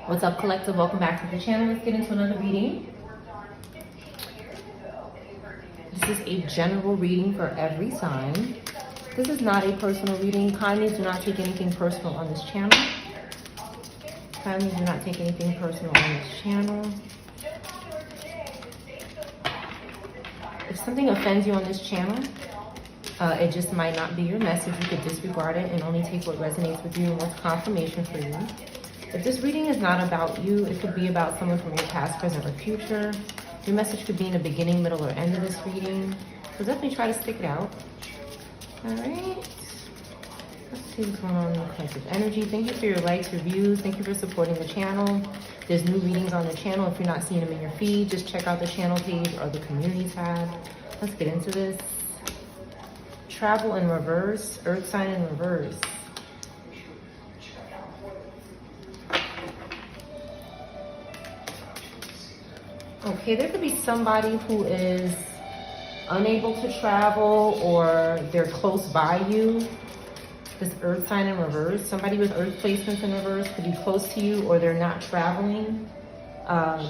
What's up, collective? Welcome back to the channel. Let's get into another reading. This is a general reading for every sign. This is not a personal reading. Kindly do not take anything personal on this channel. Kindly do not take anything personal on this channel. If something offends you on this channel, it just might not be your message. You could disregard it and only take what resonates with you and what's confirmation for you. If this reading is not about you, it could be about someone from your past, present, or future. Your message could be in the beginning, middle, or end of this reading. So definitely try to stick it out. All right. Let's see what's going on in the collective energy. Thank you for your likes, reviews. Thank you for supporting the channel. There's new readings on the channel. If you're not seeing them in your feed, just check out the channel page or the community tab. Let's get into this. Travel in reverse, earth sign in reverse. Okay, there could be somebody who is unable to travel or they're close by you. This earth sign in reverse. Somebody with earth placements in reverse could be close to you or they're not traveling.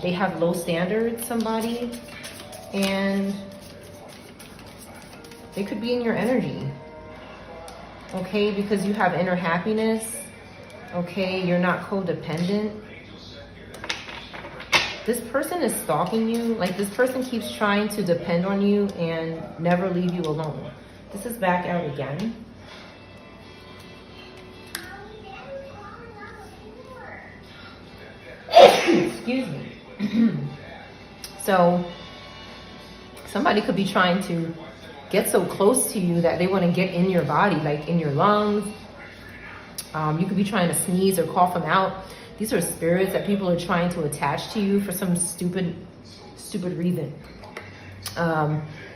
They have low standards, somebody. And they could be in your energy. Okay, because you have inner happiness. Okay, you're not codependent. This person is stalking you. Like, this person keeps trying to depend on you and never leave you alone. This is back out again. Excuse me. So, somebody could be trying to get so close to you that they want to get in your body, like in your lungs. You could be trying to sneeze or cough them out. These are spirits that people are trying to attach to you for some stupid reason.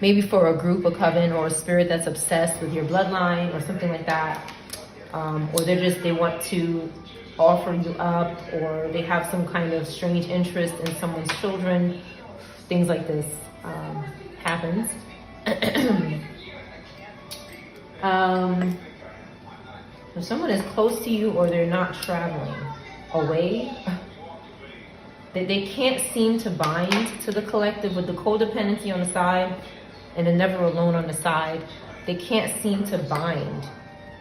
Maybe for a group, a coven, or a spirit that's obsessed with your bloodline or something like that. Or they want to offer you up, or they have some kind of strange interest in someone's children. Things like this happens. If someone is close to you or they're not traveling away, that they can't seem to bind to the collective with the codependency on the side and the never alone on the side. They can't seem to bind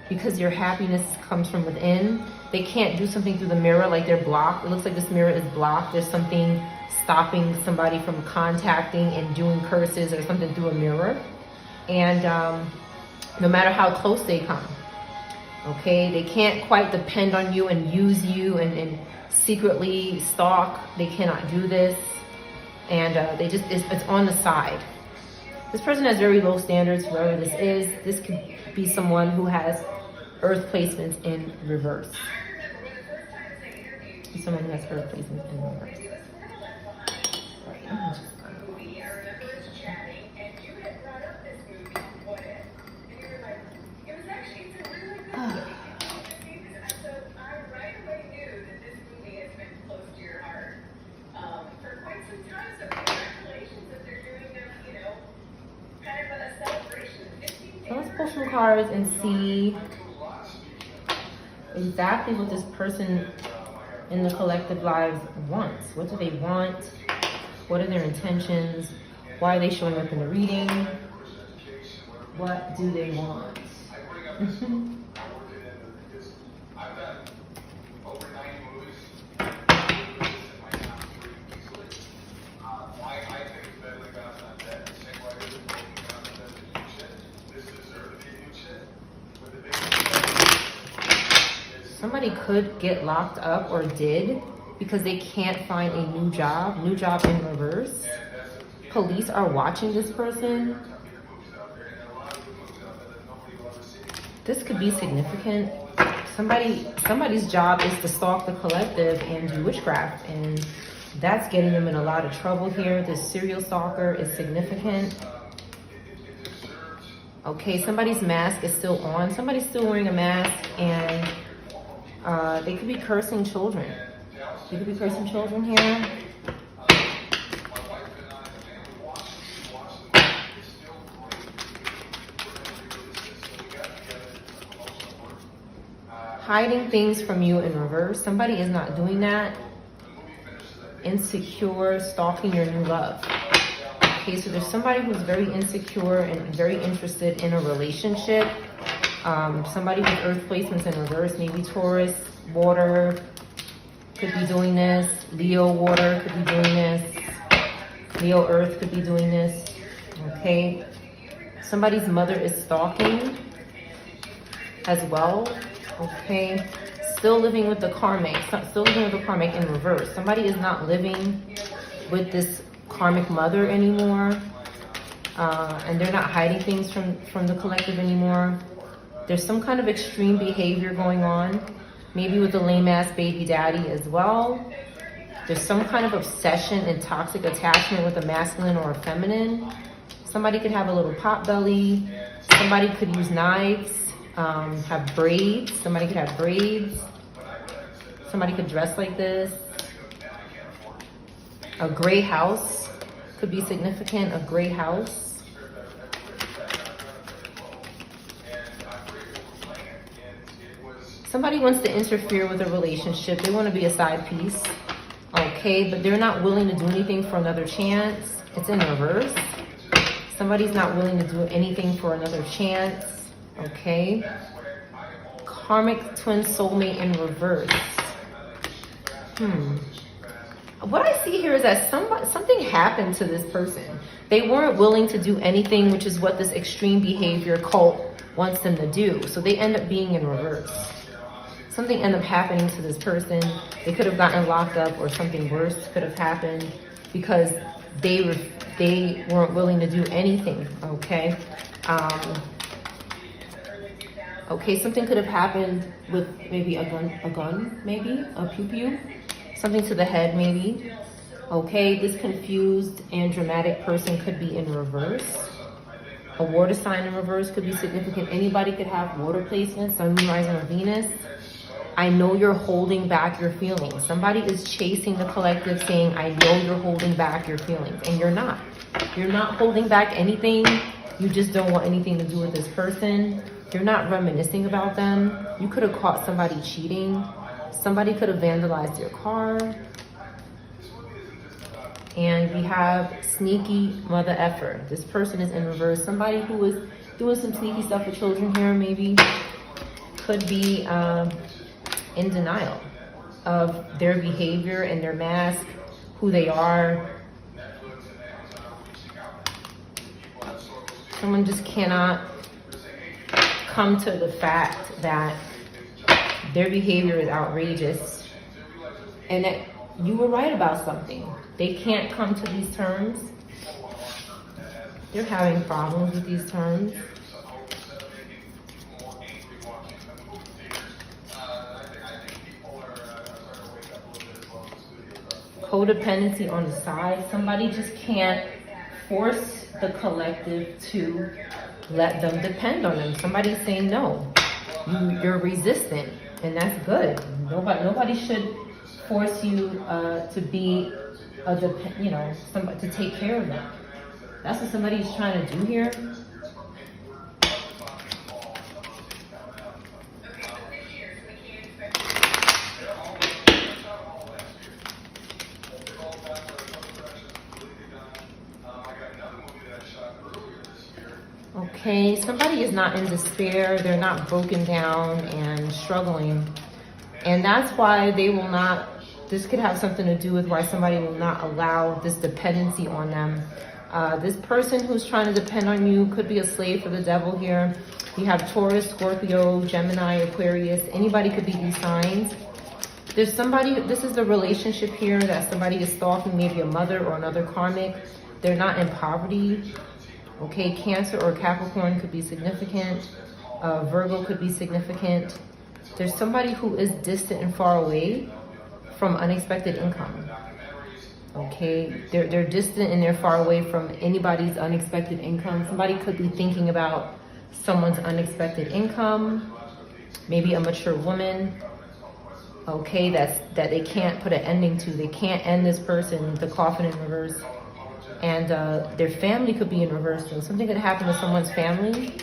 because your happiness comes from within. They can't do something through the mirror, like they're blocked. It looks like this mirror is blocked. There's something stopping somebody from contacting and doing curses or something through a mirror. And no matter how close they come, okay, they can't quite depend on you and use you and secretly stalk. They cannot do this. And it's on the side. This person has very low standards, whoever this is. This could be someone who has earth placements in reverse. Someone who has earth placements in reverse. So let's pull some cards and see exactly what this person in the collective lives wants. What do they want? What are their intentions? Why are they showing up in the reading? What do they want? Somebody could get locked up or did because they can't find a new job in reverse. Police are watching this person. This could be significant. Somebody's job is to stalk the collective and do witchcraft, and that's getting them in a lot of trouble here. This serial stalker is significant. Okay, somebody's mask is still on. Somebody's still wearing a mask, and they could be cursing children. They could be cursing children here. Hiding things from you in reverse. Somebody is not doing that. insecure, stalking your new love. Okay, so there's somebody who's very insecure and very interested in a relationship. Somebody with earth placements in reverse, maybe Taurus, water could be doing this. Leo, water could be doing this. Leo, earth could be doing this. Okay, somebody's mother is stalking as well. Okay, still living with the karmic, in reverse. Somebody is not living with this karmic mother anymore, and they're not hiding things from the collective anymore. There's some kind of extreme behavior going on, maybe with a lame-ass baby daddy as well. There's some kind of obsession and toxic attachment with a masculine or a feminine. Somebody could have a little pot belly. Somebody could use knives, have braids. Somebody could have braids. Somebody could dress like this. A gray house could be significant, a gray house. Somebody wants to interfere with a relationship. They want to be a side piece. Okay, but they're not willing to do anything for another chance. It's in reverse. Somebody's not willing to do anything for another chance. Okay. Karmic twin soulmate in reverse. What I see here is that something happened to this person. They weren't willing to do anything, which is what this extreme behavior cult wants them to do. So they end up being in reverse. Something ended up happening to this person. They could have gotten locked up, or something worse could have happened because they weren't willing to do anything. Okay. Okay, something could have happened with maybe a gun, maybe a pew-pew, something to the head, maybe. Okay, this confused and dramatic person could be in reverse. A water sign in reverse could be significant. Anybody could have water placements, Sun, Moon, Rising, or Venus. I know you're holding back your feelings. Somebody is chasing the collective saying, I know you're holding back your feelings. And you're not. You're not holding back anything. You just don't want anything to do with this person. You're not reminiscing about them. You could have caught somebody cheating. Somebody could have vandalized your car. And we have sneaky mother effer. This person is in reverse. Somebody who is doing some sneaky stuff with children here maybe could be in denial of their behavior and their mask, who they are. Someone just cannot come to the fact that their behavior is outrageous and that you were right about something. They can't come to these terms. They're having problems with these terms. Codependency on the side. Somebody just can't force the collective to let them depend on them. Somebody's saying no. You're resistant, and that's good. Nobody should force you to be somebody to take care of them. That's what somebody's trying to do here. Okay, somebody is not in despair. They're not broken down and struggling. And that's why they will not, this could have something to do with why somebody will not allow this dependency on them. This person who's trying to depend on you could be a slave for the devil here. You have Taurus, Scorpio, Gemini, Aquarius. Anybody could be these signs. There's somebody, this is the relationship here that somebody is stalking, maybe a mother or another karmic. They're not in poverty. Okay, Cancer or Capricorn could be significant. Virgo could be significant. There's somebody who is distant and far away from unexpected income. Okay, they're distant and they're far away from anybody's unexpected income. Somebody could be thinking about someone's unexpected income. Maybe a mature woman. Okay, that they can't put an ending to. They can't end this person, the coffin in reverse. And their family could be in reverse. So something could happen to someone's family,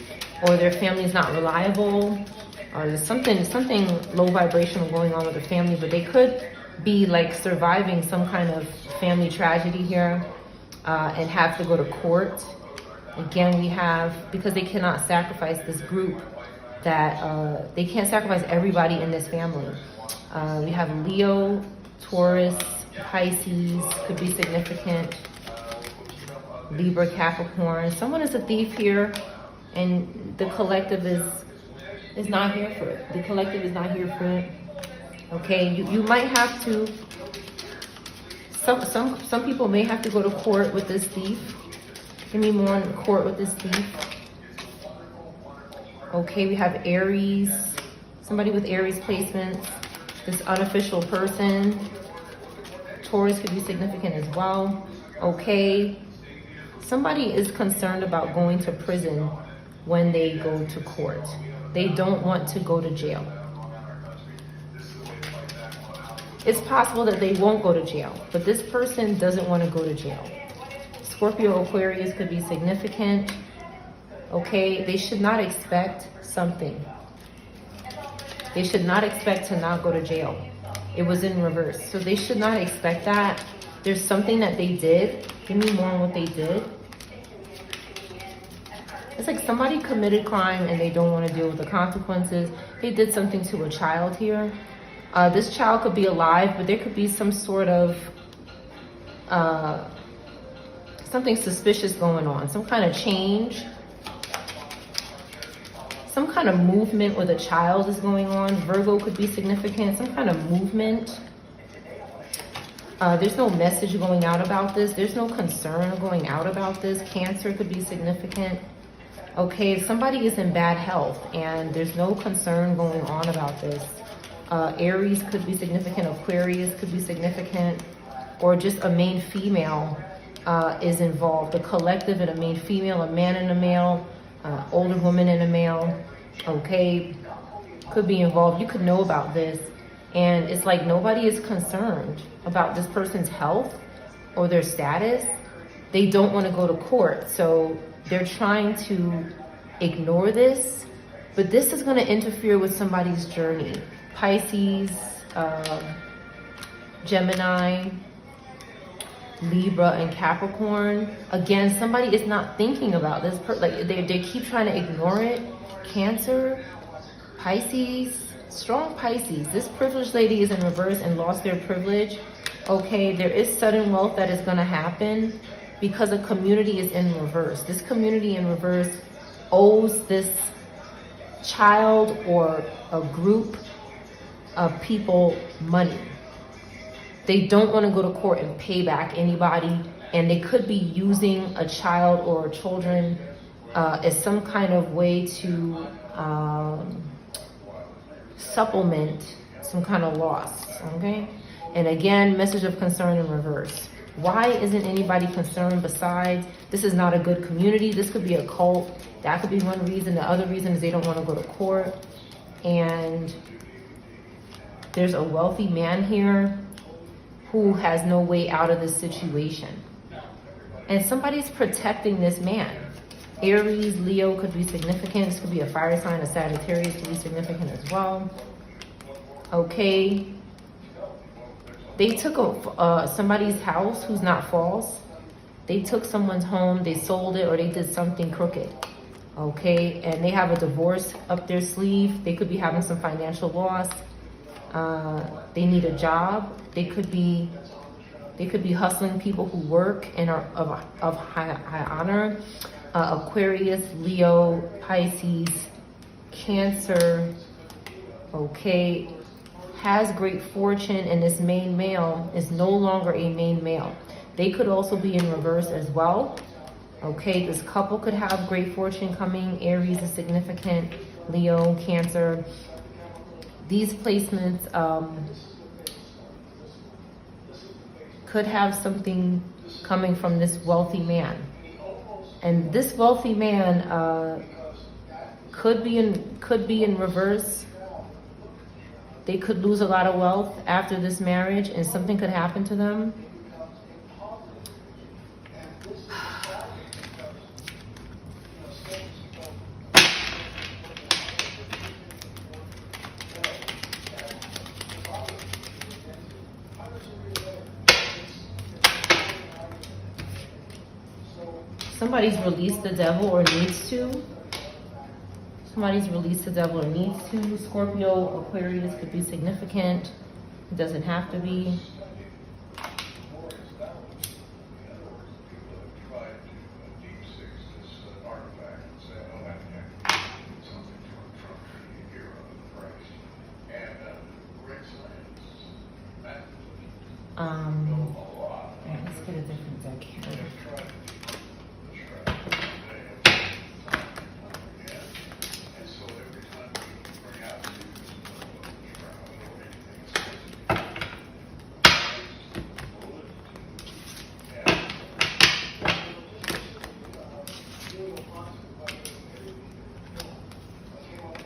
or their family is not reliable, or there's something low vibrational going on with the family. But they could be like surviving some kind of family tragedy here and have to go to court. Again, we have, because they cannot sacrifice this group, that they can't sacrifice everybody in this family. We have Leo, Taurus, Pisces, could be significant. Libra, Capricorn. Someone is a thief here, and the collective is not here for it. The collective is not here for it. Okay, you might have to, some people may have to go to court with this thief. Give me more on court with this thief. Okay, we have Aries, somebody with Aries placements, this unofficial person. Taurus could be significant as well. Okay, somebody is concerned about going to prison when they go to court. They don't want to go to jail. It's possible that they won't go to jail, but this person doesn't want to go to jail. Scorpio, Aquarius could be significant. Okay, they should not expect something. They should not expect to not go to jail. It was in reverse. So they should not expect that. There's something that they did. Give me more on what they did. It's like somebody committed crime and they don't want to deal with the consequences. They did something to a child here. This child could be alive, but there could be some sort of something suspicious going on. Some kind of change. Some kind of movement with a child is going on. Virgo could be significant. Some kind of movement. There's no message going out about this. There's no concern going out about this. Cancer could be significant. Okay, if somebody is in bad health and there's no concern going on about this. Aries could be significant. Aquarius could be significant. Or just a main female is involved. The collective and a main female, a man and a male, older woman and a male. Okay, could be involved. You could know about this. And it's like nobody is concerned about this person's health or their status. They don't want to go to court. So they're trying to ignore this. But this is going to interfere with somebody's journey. Pisces, Gemini, Libra, and Capricorn. Again, somebody is not thinking about this. Like they keep trying to ignore it. Cancer, Pisces, strong Pisces. This privileged lady is in reverse and lost their privilege. Okay, there is sudden wealth that is going to happen because a community is in reverse. This community in reverse owes this child or a group of people money. They don't want to go to court and pay back anybody, and they could be using a child or children as some kind of way to supplement some kind of loss, okay? And again, message of concern in reverse. Why isn't anybody concerned besides, this is not a good community, this could be a cult, that could be one reason. The other reason is they don't want to go to court. And there's a wealthy man here who has no way out of this situation. And somebody's protecting this man. Aries, Leo could be significant. This could be a fire sign. A Sagittarius could be significant as well. Okay. They took somebody's house who's not false. They took someone's home, they sold it, or they did something crooked. Okay, and they have a divorce up their sleeve. They could be having some financial loss. They need a job. They could be hustling people who work and are of high honor. Aquarius, Leo, Pisces, Cancer, okay, has great fortune, and this main male is no longer a main male. They could also be in reverse as well. Okay, this couple could have great fortune coming. Aries is significant. Leo, Cancer. These placements could have something coming from this wealthy man. And this wealthy man could be in reverse. They could lose a lot of wealth after this marriage, and something could happen to them. Somebody's released the devil or needs to. Somebody's released the devil or needs to. Scorpio, Aquarius could be significant. It doesn't have to be. Yeah, let's get a different deck here.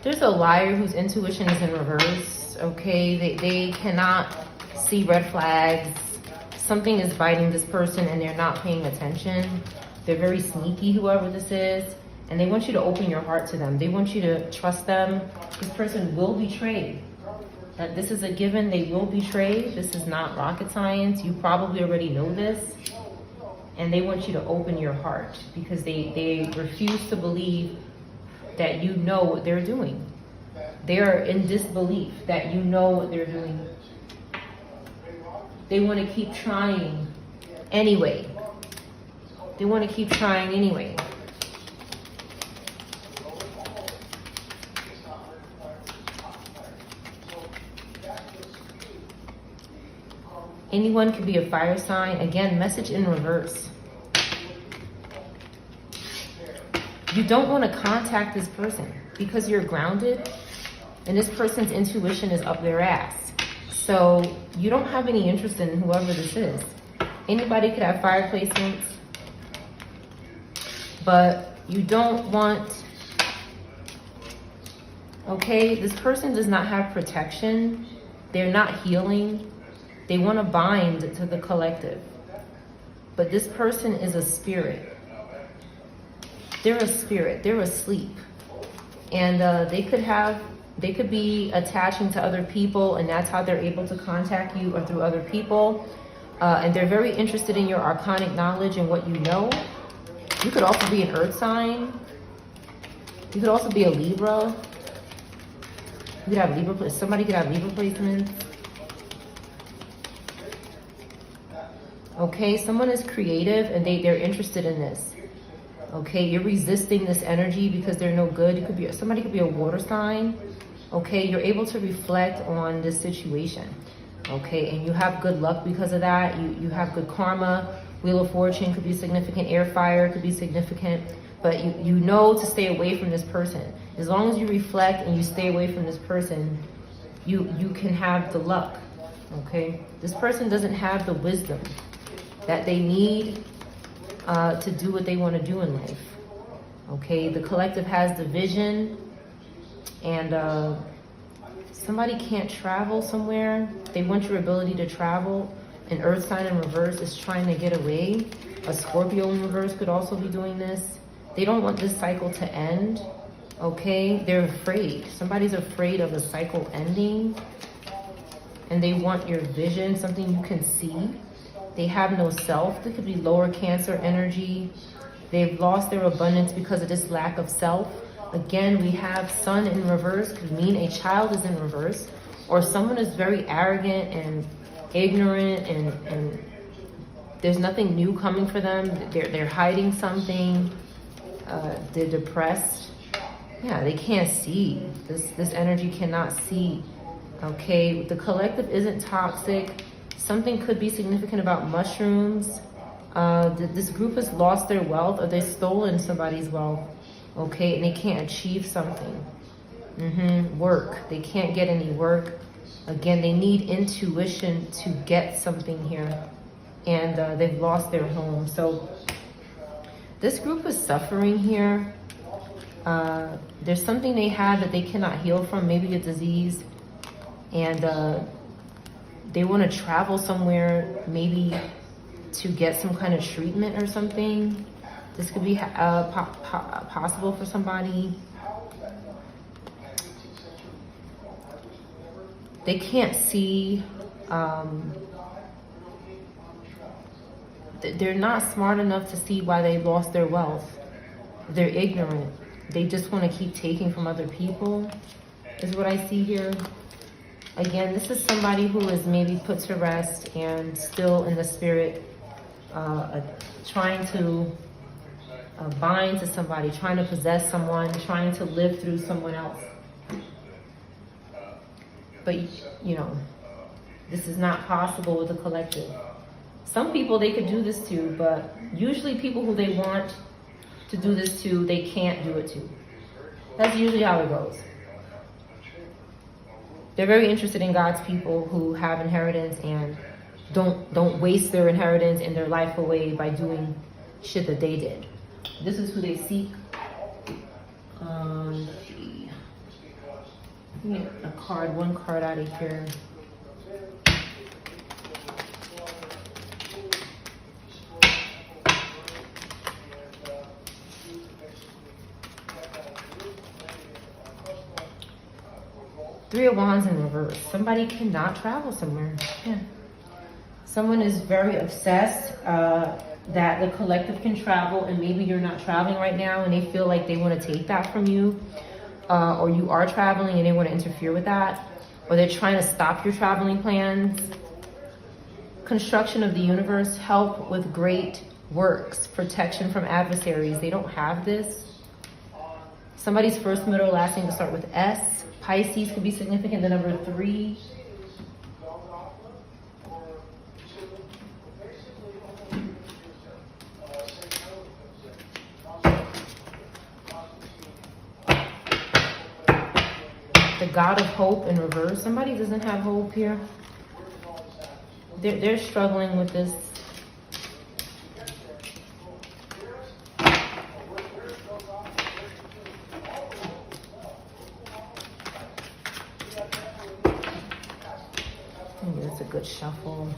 There's a liar whose intuition is in reverse, okay? They cannot see red flags. Something is biting this person and they're not paying attention. They're very sneaky, whoever this is, and they want you to open your heart to them. They want you to trust them. This person will betray. This is a given, they will betray. This is not rocket science. You probably already know this. And they want you to open your heart because they refuse to believe that you know what they're doing. They are in disbelief that you know what they're doing. They want to keep trying anyway. They want to keep trying anyway. Anyone could be a fire sign. Again, message in reverse. You don't want to contact this person because you're grounded and this person's intuition is up their ass. So you don't have any interest in whoever this is. Anybody could have fire placements, but you don't want, okay, this person does not have protection. They're not healing. They want to bind to the collective. But this person is a spirit. They're a spirit. They're asleep. And they could be attaching to other people, and that's how they're able to contact you, or through other people. And they're very interested in your arcanic knowledge and what you know. You could also be an earth sign. You could also be a Libra. You could have Libra. Somebody could have Libra placements. Okay, someone is creative and they're interested in this. Okay, you're resisting this energy because they're no good. It could be somebody could be a water sign. Okay, you're able to reflect on this situation. Okay, and you have good luck because of that. You have good karma. Wheel of Fortune could be significant. Air fire could be significant. But you know to stay away from this person. As long as you reflect and you stay away from this person, you can have the luck. Okay, this person doesn't have the wisdom that they need to do what they want to do in life. Okay, the collective has the vision, and somebody can't travel somewhere. They want your ability to travel. An earth sign in reverse is trying to get away. A Scorpio in reverse could also be doing this. They don't want this cycle to end. Okay, they're afraid. Somebody's afraid of a cycle ending, and they want your vision, something you can see. They have no self. They could be lower Cancer energy. They've lost their abundance because of this lack of self. Again, we have Sun in reverse, could mean a child is in reverse, or someone is very arrogant and ignorant, and there's nothing new coming for them. They're hiding something. They're depressed. Yeah, they can't see. This energy cannot see. Okay, the collective isn't toxic. Something could be significant about mushrooms. This group has lost their wealth, or they've stolen somebody's wealth. Okay, and they can't achieve something. Work. They can't get any work. Again, they need intuition to get something here. And they've lost their home. So this group is suffering here. There's something they had that they cannot heal from, maybe a disease. And they want to travel somewhere, maybe to get some kind of treatment or something. This could be possible for somebody. They can't see they're not smart enough to see why they lost their wealth. They're ignorant. They just want to keep taking from other people, is what I see here. Again, this is somebody who is maybe put to rest and still in the spirit, trying to bind to somebody, trying to possess someone, trying to live through someone else. But, you know, this is not possible with the collective. Some people they could do this to, but usually people who they want to do this to, they can't do it to. That's usually how it goes. They're very interested in God's people who have inheritance and don't waste their inheritance and their life away by doing shit that they did. This is who they seek. Let's see. Get one card out of here. Three of Wands in reverse. Somebody cannot travel somewhere. Yeah. Someone is very obsessed that the collective can travel, and maybe you're not traveling right now and they feel like they want to take that from you. Or you are traveling and they want to interfere with that. Or they're trying to stop your traveling plans. Construction of the universe, help with great works, protection from adversaries. They don't have this. Somebody's first, middle, last name to start with S. Pisces could be significant, the number 3. The God of Hope in reverse. Somebody doesn't have hope here. They're struggling with this. That's a good shuffle.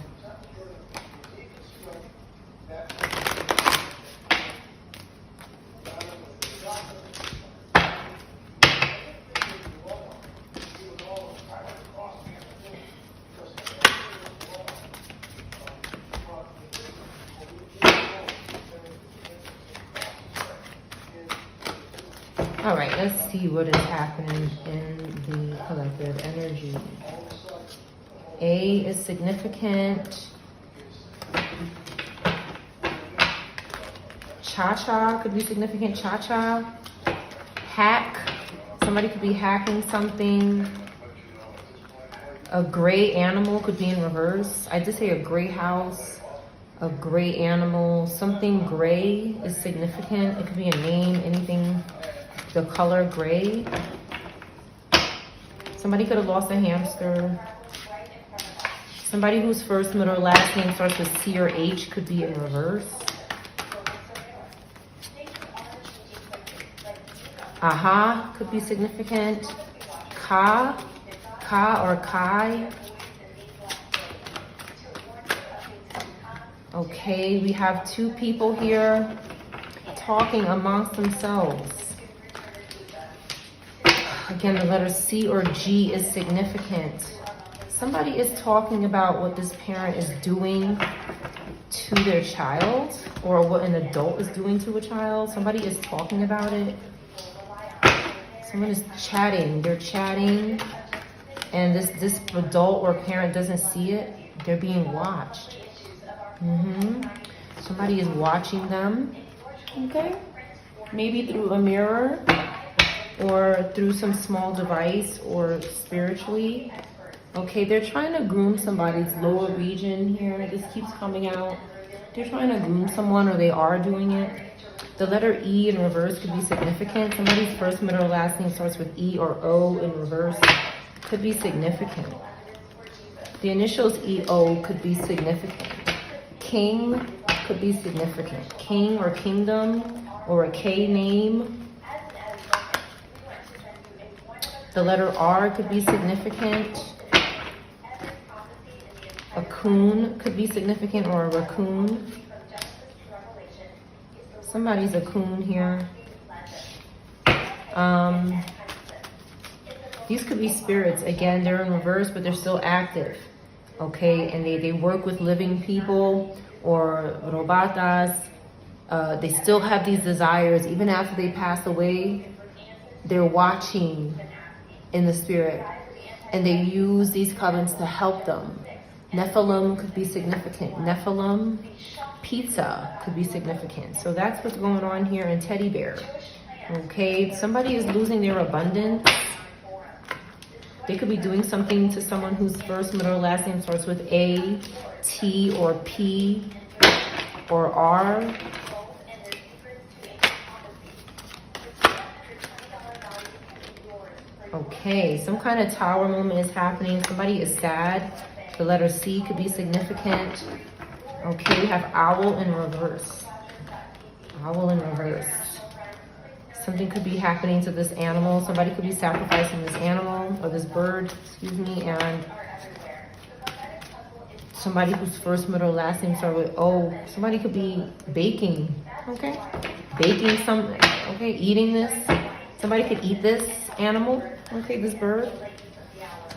All right, let's see what is happening in the collective energy. A is significant. Cha-cha could be significant. Cha-cha. Hack. Somebody could be hacking something. A gray animal could be in reverse. I did say a gray house. A gray animal. Something gray is significant. It could be a name, anything. The color gray. Somebody could have lost a hamster. Somebody whose first, middle, last name starts with C or H could be in reverse. Aha could be significant. Ka or Kai. Okay, we have two people here talking amongst themselves. Again, the letter C or G is significant. Somebody is talking about what this parent is doing to their child, or what an adult is doing to a child. Somebody is talking about it. Someone is chatting. They're chatting, and this adult or parent doesn't see it. They're being watched. Somebody is watching them. Okay, maybe through a mirror, or through some small device, or spiritually. Okay, they're trying to groom somebody's lower region here. This keeps coming out. They're trying to groom someone, or they are doing it. The letter E in reverse could be significant. Somebody's first, middle, last name starts with E or O in reverse. Could be significant. The initials EO could be significant. King could be significant. King or kingdom, or a K name. The letter R could be significant. A coon could be significant, or a raccoon. Somebody's a coon here. These could be spirits. Again, they're in reverse, but they're still active. Okay, and they work with living people or robatas. They still have these desires even after they pass away. They're watching in the spirit, and they use these covens to help them. Nephilim could be significant. Nephilim, pizza could be significant. So that's what's going on here in teddy bear. Okay, somebody is losing their abundance. They could be doing something to someone whose first, middle, last name starts with A, T, or P, or R. Okay, some kind of tower moment is happening. Somebody is sad. The letter C could be significant. Okay, we have owl in reverse. Owl in reverse. Something could be happening to this animal. Somebody could be sacrificing this animal or this bird, excuse me, and somebody whose first, middle, last name start with O. Somebody could be baking, okay? Baking something, okay? Eating this. Somebody could eat this animal, okay? This bird,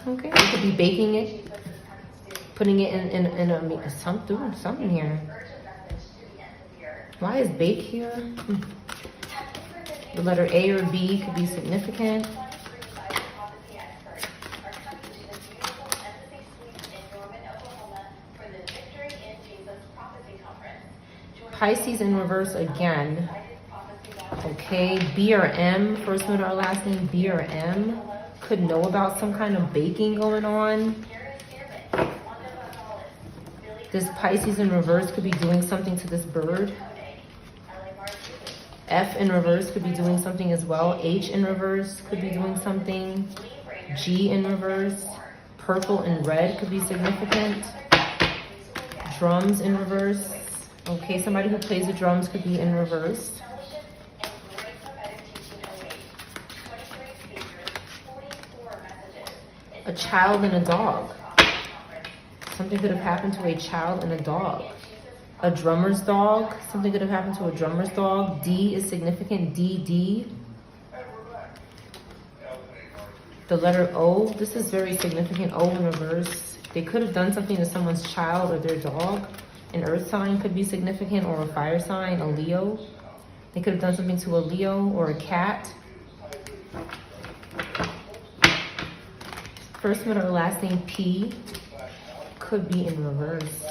okay? They could be baking it, putting it in a something here. Why is bake here? The letter A or B could be significant. Pisces in reverse again. Okay, B or M, first, middle, or last name, B or M, could know about some kind of baking going on. This Pisces in reverse could be doing something to this bird. F in reverse could be doing something as well. H in reverse could be doing something. G in reverse. Purple and red could be significant. Drums in reverse. Okay, somebody who plays the drums could be in reverse. A child and a dog. Something could have happened to a child and a dog. A drummer's dog. Something could have happened to a drummer's dog. D is significant. D. The letter O. This is very significant. O in reverse. They could have done something to someone's child or their dog. An earth sign could be significant, or a fire sign, a Leo. They could have done something to a Leo or a cat. First, middle, or last name P could be in reverse.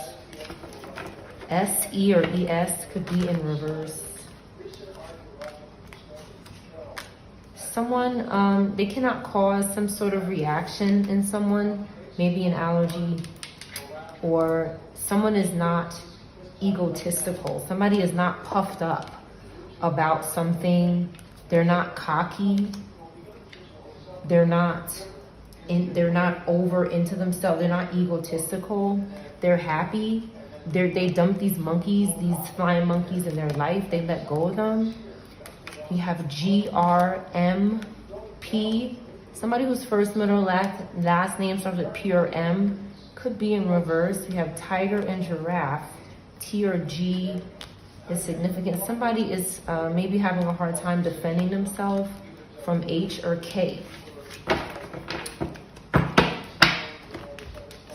S, E, or ES could be in reverse. Someone, they cannot cause some sort of reaction in someone, maybe an allergy, or someone is not egotistical. Somebody is not puffed up about something. They're not cocky. They're not over into themselves. They're not egotistical. They're happy. They dump these monkeys, these flying monkeys in their life. They let go of them. You have G, R, M, P. Somebody whose first, middle, last name starts with P or M could be in reverse. You have tiger and giraffe. T or G is significant. Somebody is maybe having a hard time defending themselves from H or K.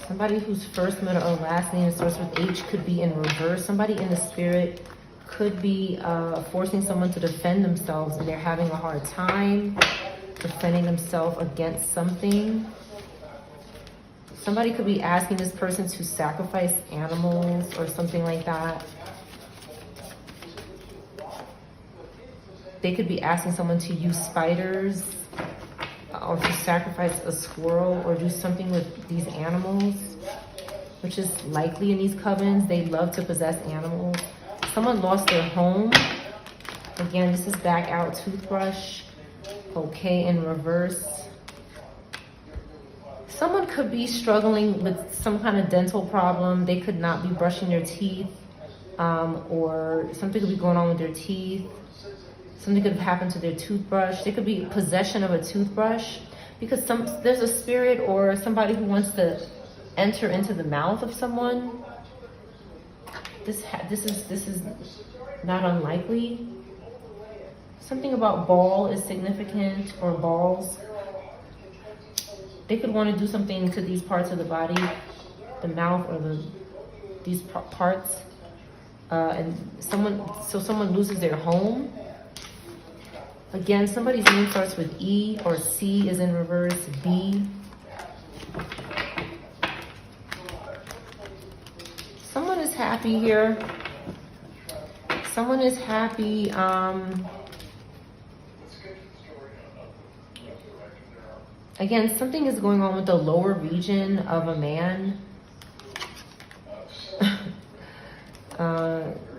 Somebody whose first, middle, or last name starts with H could be in reverse. Somebody in the spirit could be forcing someone to defend themselves, and they're having a hard time defending themselves against something. Somebody could be asking this person to sacrifice animals or something like that. They could be asking someone to use spiders or to sacrifice a squirrel or do something with these animals, which is likely in these covens. They love to possess animals. Someone lost their home. Again, this is back out toothbrush. Okay, in reverse. Someone could be struggling with some kind of dental problem. They could not be brushing their teeth, or something could be going on with their teeth. Something could have happened to their toothbrush. They could be possession of a toothbrush because there's a spirit or somebody who wants to enter into the mouth of someone. This is not unlikely. Something about ball is significant, or balls. They could want to do something to these parts of the body. the mouth or these parts. And someone loses their home. Again, somebody's name starts with E, or C is in reverse, B. Someone is happy here. Someone is happy. Again, something is going on with the lower region of a man.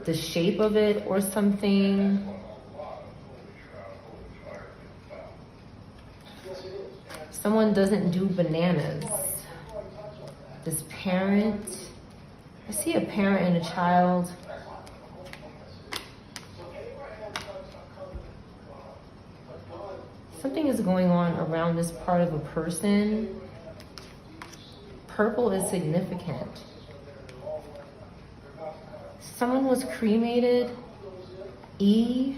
The shape of it or something. Someone doesn't do bananas. This parent. I see a parent and a child. Something is going on around this part of a person. Purple is significant. Someone was cremated. E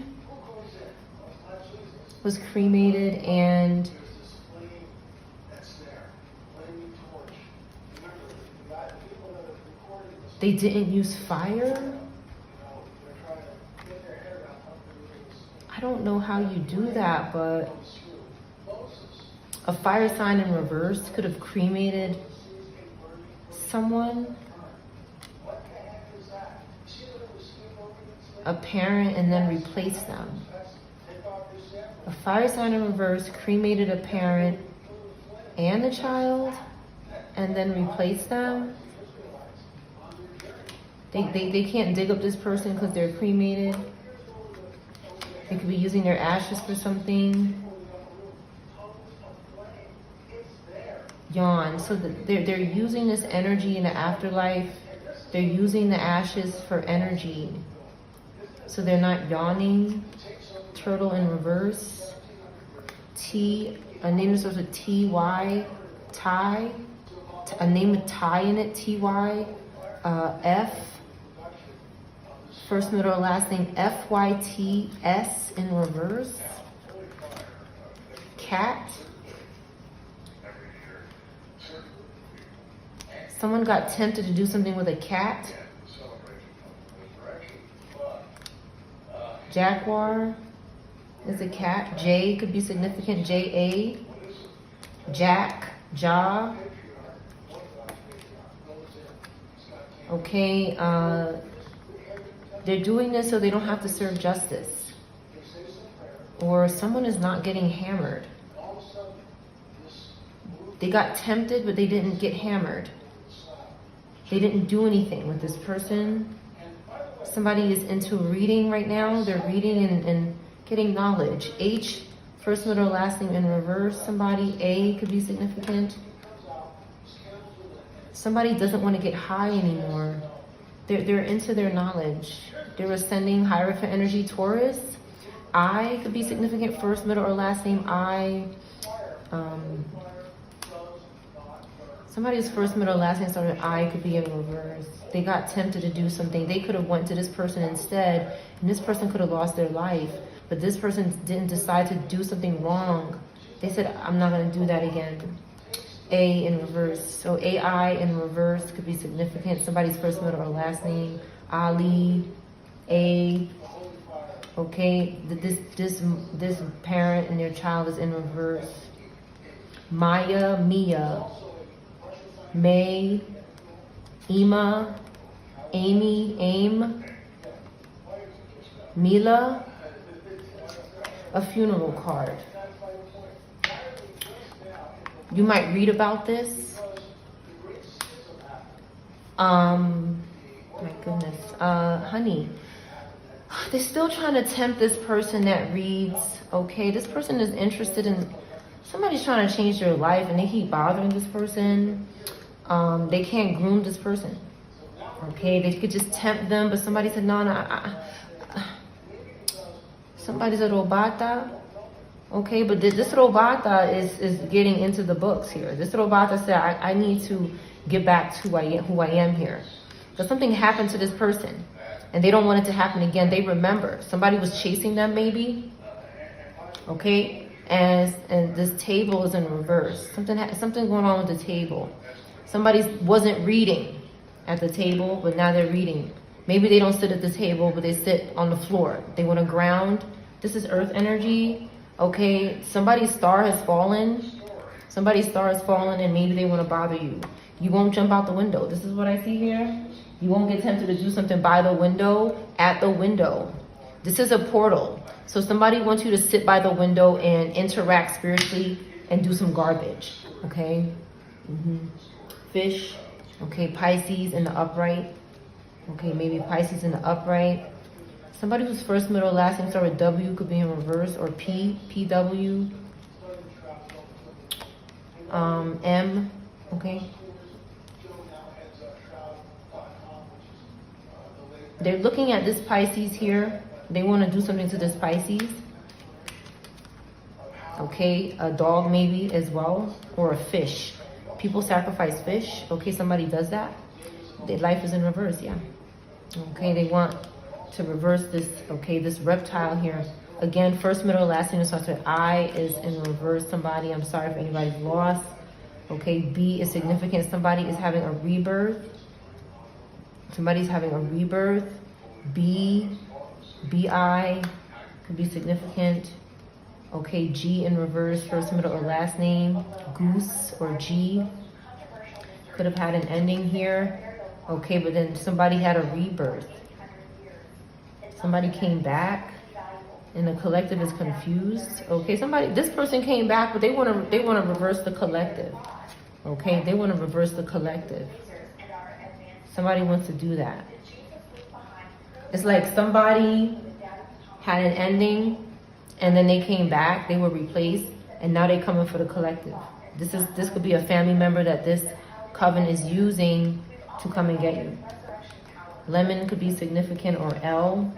was cremated, and they didn't use fire. I don't know how you do that, but a fire sign in reverse could have cremated someone, a parent, and then replaced them. A fire sign in reverse cremated a parent and a child, and then replaced them. They can't dig up this person because they're cremated. They could be using their ashes for something. Yawn. So they're using this energy in the afterlife. They're using the ashes for energy. So they're not yawning. Turtle in reverse. T, a name that starts with T-Y, Ty. A name with Ty in it, T-Y. F. First, middle, or last name, F-Y-T-S in reverse. Cat. Someone got tempted to do something with a cat. Jaguar is a cat. J could be significant. J-A. Jack. Jaw. Okay. They're doing this so they don't have to serve justice. Or someone is not getting hammered. They got tempted, but they didn't get hammered. They didn't do anything with this person. Somebody is into reading right now. They're reading and getting knowledge. H, first, middle, last name in reverse. Somebody, A could be significant. Somebody doesn't want to get high anymore. They're into their knowledge. They're ascending Hierophant energy. Taurus. I could be significant. First, middle, or last name I. Somebody's first, middle, last name started I could be in reverse. They got tempted to do something. They could have went to this person instead, and this person could have lost their life. But this person didn't decide to do something wrong. They said, I'm not going to do that again. A in reverse. So AI in reverse could be significant. Somebody's first, middle, or last name. Ali. A. Okay. This parent and their child is in reverse. Maya. Mia. May. Ima. Amy. Aim. Mila. A funeral card. You might read about this. My goodness. Honey. They're still trying to tempt this person that reads. Okay, this person is interested in, somebody's trying to change their life and they keep bothering this person. They can't groom this person. Okay, they could just tempt them, but somebody said, no. Somebody said, Robata. Okay, but this Robata is getting into the books here. This Robata said, I need to get back to who I am here. Because something happened to this person, and they don't want it to happen again. They remember. Somebody was chasing them, maybe. Okay, and this table is in reverse. Something going on with the table. Somebody wasn't reading at the table, but now they're reading. Maybe they don't sit at the table, but they sit on the floor. They want to ground. This is earth energy. Okay, somebody's star has fallen. Somebody's star has fallen and maybe they want to bother you. You won't jump out the window. This is what I see here. You won't get tempted to do something by the window, at the window. This is a portal. So somebody wants you to sit by the window and interact spiritually and do some garbage. Okay? Fish. Okay, Pisces in the upright. Okay, maybe Pisces in the upright. Somebody whose first, middle, last name start with W could be in reverse, or P, PW. M, okay. They're looking at this Pisces here. They want to do something to this Pisces. Okay, a dog maybe as well, or a fish. People sacrifice fish. Okay, somebody does that. Their life is in reverse, yeah. Okay, they want to reverse this, okay, this reptile here. Again, first, middle, last name starts with I is in reverse. Somebody, I'm sorry if anybody's lost. Okay, B is significant. Somebody is having a rebirth. Somebody's having a rebirth. B, BI could be significant. Okay, G in reverse, first, middle, or last name. Goose or G could have had an ending here. Okay, but then somebody had a rebirth. Somebody came back. And the collective is confused. Okay, this person came back, but they want to reverse the collective. Okay, they want to reverse the collective. Somebody wants to do that. It's like somebody had an ending, and then they came back. They were replaced, and now they're coming for the collective. This could be a family member that this coven is using to come and get you. Lemon could be significant, or L.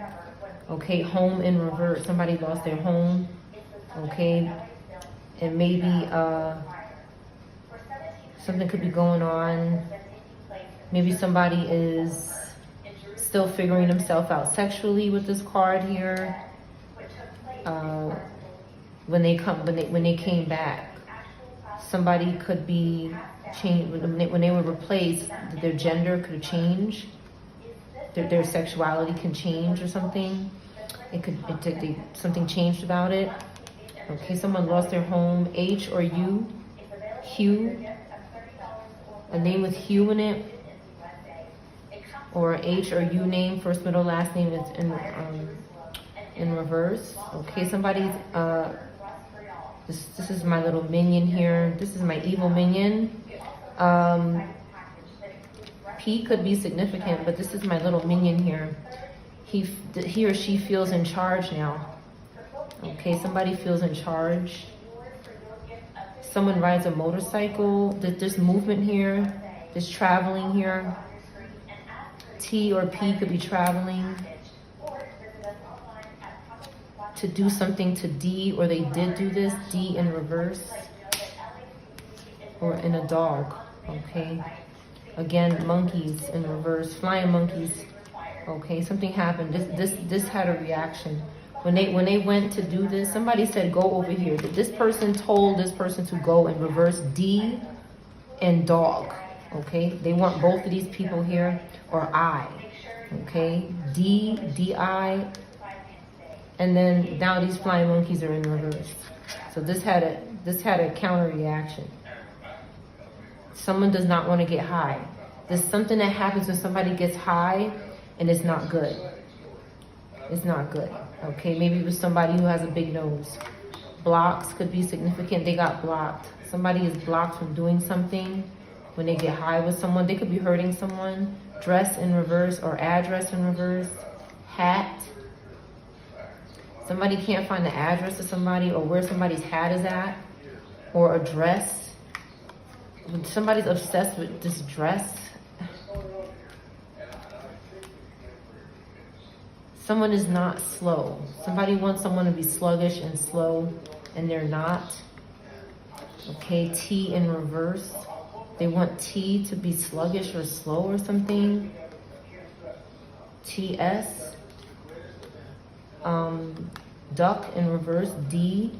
Okay, home in reverse. Somebody lost their home. Okay, and maybe something could be going on. Maybe somebody is still figuring themselves out sexually with this card here. When they came back, somebody could be changed when they were replaced. Their gender could change. Their sexuality can change or something. Something changed about it. Okay, someone lost their home. H or U, Hugh, a name with Hugh in it, or H or U name, first, middle, last name is in reverse. Okay, somebody's this is my little minion here. This is my evil minion. P could be significant, but this is my little minion here. He or she feels in charge now. Okay, somebody feels in charge. Someone rides a motorcycle. There's movement here. There's traveling here. T or P could be traveling to do something to D, or they did do this. D in reverse, or in a dog. Okay. Again, monkeys in reverse, flying monkeys. Okay, something happened. This had a reaction. When they went to do this, somebody said, go over here. This person told this person to go and reverse D and dog. Okay, they want both of these people here, or I. Okay, D, D-I, and then now these flying monkeys are in reverse. So this had a counter reaction. Someone does not want to get high. There's something that happens when somebody gets high, and it's not good. It's not good. Okay, maybe it was somebody who has a big nose. Blocks could be significant. They got blocked. Somebody is blocked from doing something when they get high with someone. They could be hurting someone. Dress in reverse, or address in reverse. Hat. Somebody can't find the address of somebody, or where somebody's hat is at, or a dress. When somebody's obsessed with this dress. Someone is not slow. Somebody wants someone to be sluggish and slow, and they're not. Okay, T in reverse. They want T to be sluggish or slow or something. TS. Duck in reverse, D.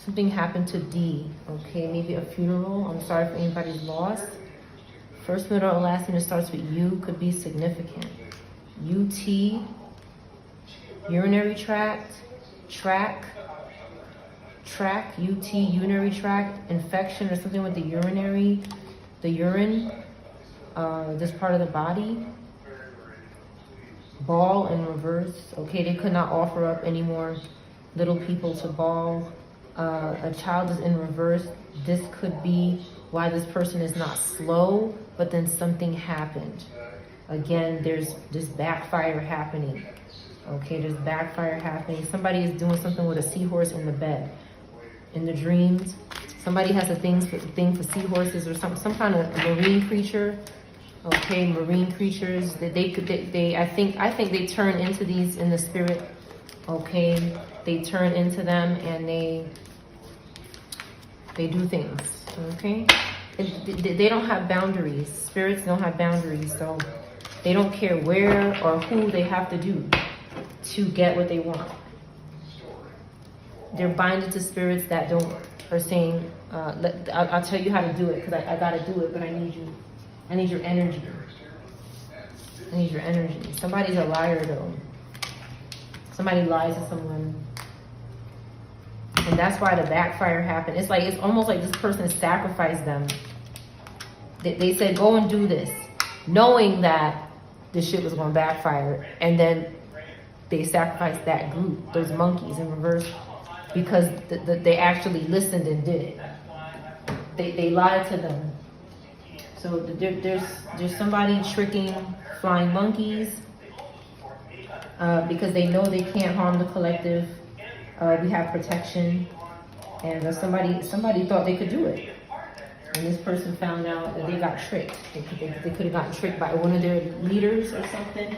Something happened to D. Okay, maybe a funeral. I'm sorry for anybody's loss. First, middle, or last name that starts with U could be significant. UT, urinary tract, UT, urinary tract, infection or something with the urine, this part of the body. Ball in reverse. Okay, they could not offer up any more little people to ball. A child is in reverse. This could be why this person is not slow, but then something happened. Again, there's this backfire happening. Okay, there's backfire happening. Somebody is doing something with a seahorse in the bed. In the dreams, somebody has a thing for seahorses or some kind of marine creature. Okay, marine creatures that I think they turn into these in the spirit. Okay, they turn into them and they do things. Okay, they don't have boundaries. Spirits don't have boundaries, so they don't care where or who they have to do to get what they want. They're binded to spirits that are saying, I'll tell you how to do it because I got to do it, but I need you. I need your energy. I need your energy. Somebody's a liar though. Somebody lies to someone. And that's why the backfire happened. It's almost like this person sacrificed them. They said, go and do this, knowing that this shit was going to backfire. And then they sacrificed that group, those monkeys in reverse, because they actually listened and did it. They lied to them. So there's somebody tricking flying monkeys because they know they can't harm the collective. We have protection, and somebody thought they could do it, and this person found out that they got tricked. They could have gotten tricked by one of their leaders or something.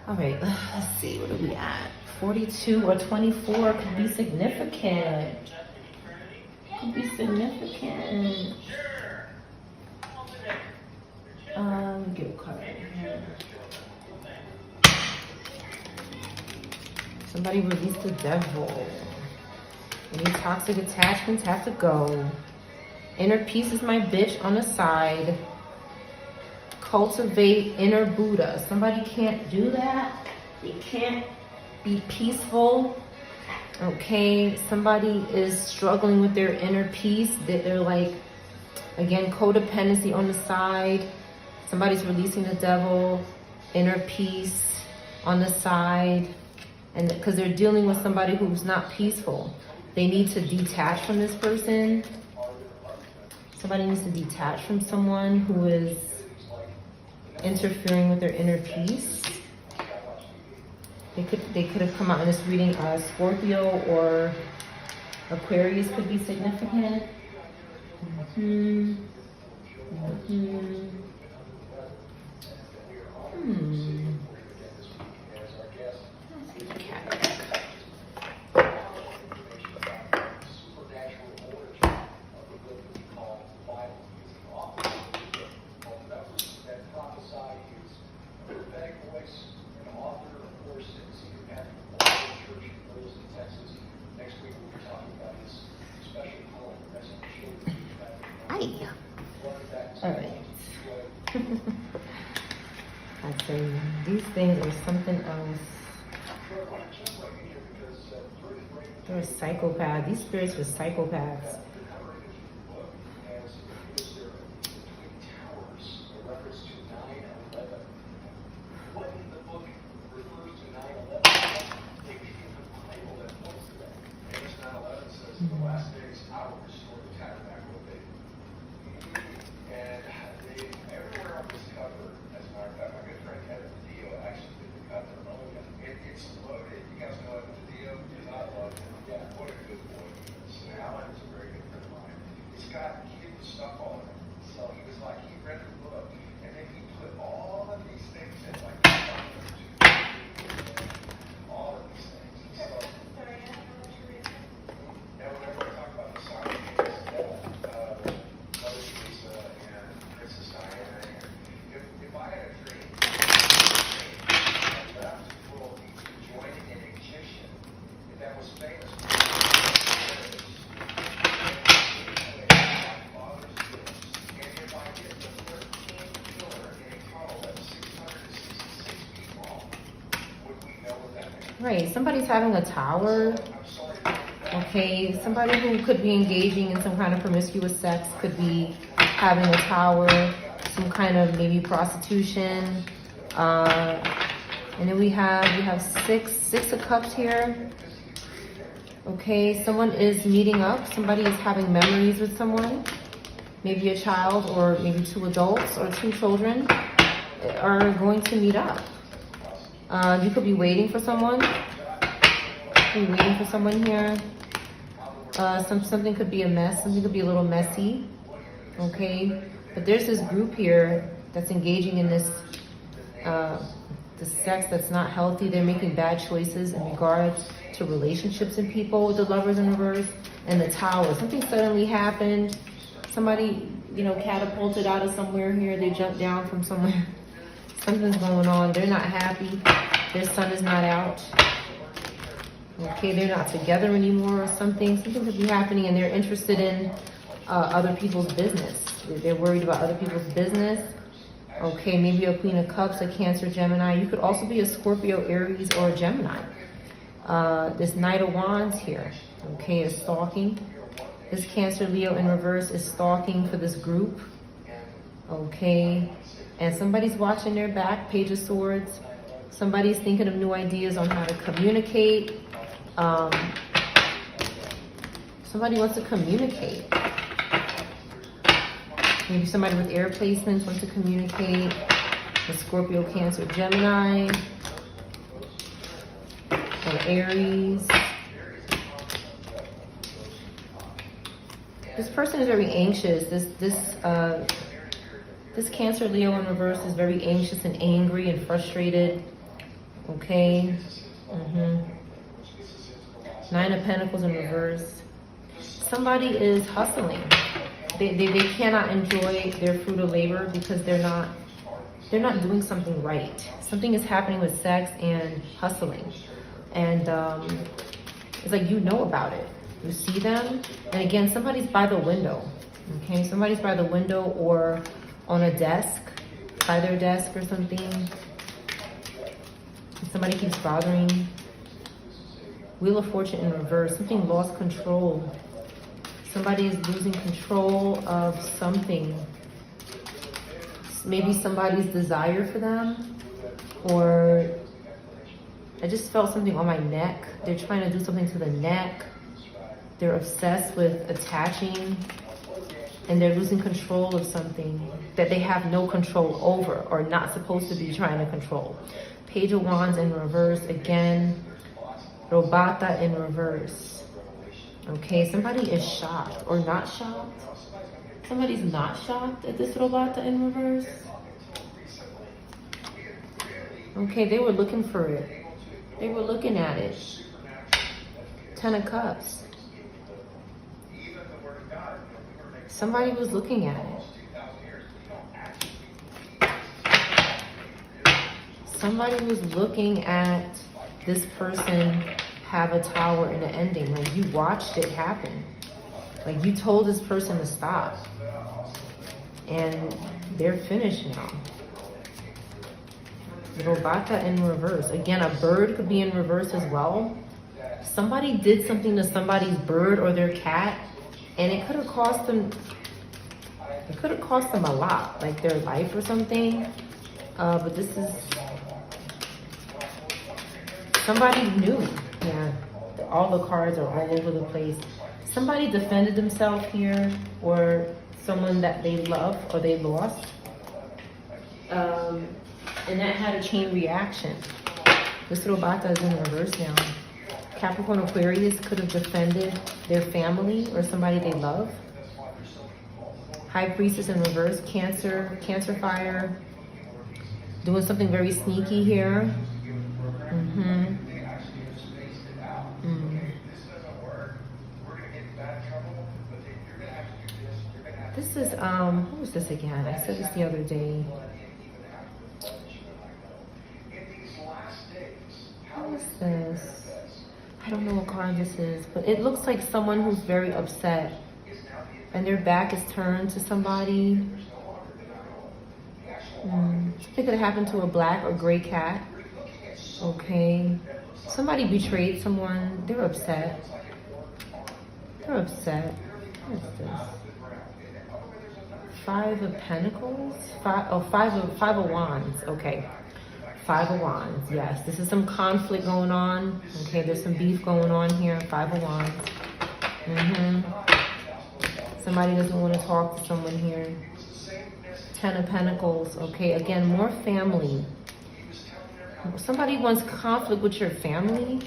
All right, let's see, what are we at? 42 or 24 could be significant. Could be significant. Get a card here. Somebody release the devil. Any toxic attachments have to go. Inner peace is my bitch on the side. Cultivate inner Buddha. Somebody can't do that. They can't be peaceful. Okay, somebody is struggling with their inner peace. They're like, again, codependency on the side. Somebody's releasing the devil, inner peace on the side. And because they're dealing with somebody who's not peaceful. They need to detach from this person. Somebody needs to detach from someone who is interfering with their inner peace. They could have come out in this reading. Scorpio or Aquarius could be significant. All right. I say these things are something else. They're a psychopath. These spirits are psychopaths. right, somebody's having a tower. Okay, somebody who could be engaging in some kind of promiscuous sex could be having a tower, some kind of maybe prostitution. And then we have six of cups here. Okay, someone is meeting up. Somebody is having memories with someone. Maybe a child, or maybe two adults or two children are going to meet up. You could be waiting for someone. Be waiting for someone here. Something could be a mess. Something could be a little messy. Okay, but there's this group here that's engaging in this the sex that's not healthy. They're making bad choices in regards to relationships and people with the Lovers in reverse and the Tower. Something suddenly happened. Somebody, catapulted out of somewhere here. They jumped down from somewhere. Something's going on. They're not happy. Their sun is not out. Okay, they're not together anymore or something. Something could be happening, and they're interested in other people's business. They're worried about other people's business. Okay, maybe a Queen of Cups, a Cancer, Gemini. You could also be a Scorpio, Aries, or a Gemini. This Knight of Wands here, okay, is stalking. This Cancer, Leo in reverse is stalking for this group. Okay, and somebody's watching their back, Page of Swords. Somebody's thinking of new ideas on how to communicate. Somebody wants to communicate. Maybe somebody with air placements wants to communicate. The Scorpio, Cancer, Gemini, or Aries. This person is very anxious. This Cancer, Leo in reverse is very anxious and angry and frustrated. Okay. Nine of Pentacles in reverse. Somebody is hustling. They cannot enjoy their fruit of labor because they're not doing something right. Something is happening with sex and hustling. And it's like you know about it. You see them. And again, somebody's by the window. Okay, somebody's by the window or on a desk, by their desk or something. And somebody keeps bothering. Wheel of Fortune in reverse. Something lost control. Somebody is losing control of something. Maybe somebody's desire for them. Or I just felt something on my neck. They're trying to do something to the neck. They're obsessed with attaching. And they're losing control of something that they have no control over or not supposed to be trying to control. Page of Wands in reverse again. Robata in reverse. Okay, somebody is shocked or not shocked. Somebody's not shocked at this Robata in reverse. Okay, they were looking for it. They were looking at it. Ten of Cups. Somebody was looking at it. Somebody was looking at this person have a tower in the ending. Like you watched it happen. Like you told this person to stop. And they're finished now. Robata in reverse. Again, a bird could be in reverse as well. Somebody did something to somebody's bird or their cat, and it could have cost them. It could have cost them a lot, like their life or something. But this is somebody new. Yeah, all the cards are all over the place. Somebody defended themselves here, or someone that they love or they lost. And that had a chain reaction. This Robata is in reverse now. Capricorn, Aquarius could have defended their family or somebody they love. High Priestess in reverse. Cancer fire. Doing something very sneaky here. This is, who was this again? I said this the other day. Who is this? I don't know what card this is, but it looks like someone who's very upset and their back is turned to somebody. Something could have happened to a black or gray cat. Okay. Somebody betrayed someone. They're upset. They're upset. What is this? Five of Pentacles? Five of Wands. Okay. Five of Wands. Yes. This is some conflict going on. Okay. There's some beef going on here. Five of Wands. Somebody doesn't want to talk to someone here. Ten of Pentacles. Okay. Again, more family. Somebody wants conflict with your family.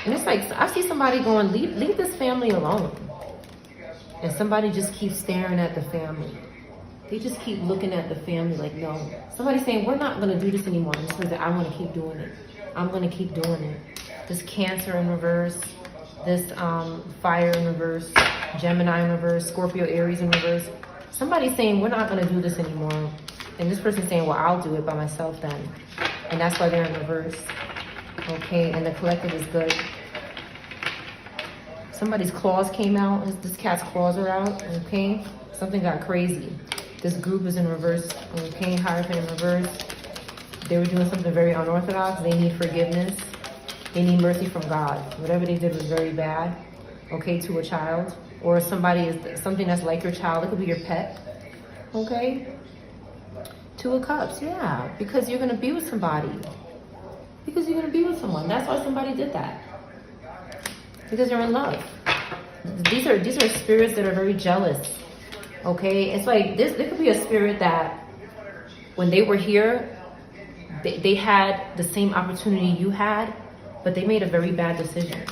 And it's like, I see somebody going, leave this family alone. And somebody just keeps staring at the family. They just keep looking at the family like, no. Somebody's saying, we're not going to do this anymore. And this person, I want to keep doing it. I'm going to keep doing it. This Cancer in reverse. This Fire in reverse. Gemini in reverse. Scorpio, Aries in reverse. Somebody's saying, we're not going to do this anymore. And this person's saying, well, I'll do it by myself then. And that's why they're in reverse. Okay, and the collective is good. Somebody's claws came out. This cat's claws are out. Okay, something got crazy. This group is in reverse. Okay, Hierophant in reverse. They were doing something very unorthodox. They need forgiveness. They need mercy from God. Whatever they did was very bad. Okay, to a child. Or something that's like your child. It could be your pet. Okay. Two of Cups, yeah. Because you're going to be with somebody. Because you're going to be with someone. That's why somebody did that. Because you're in love. These are spirits that are very jealous. Okay? It's like, there could be a spirit that when they were here, they had the same opportunity you had, but they made a very bad decision.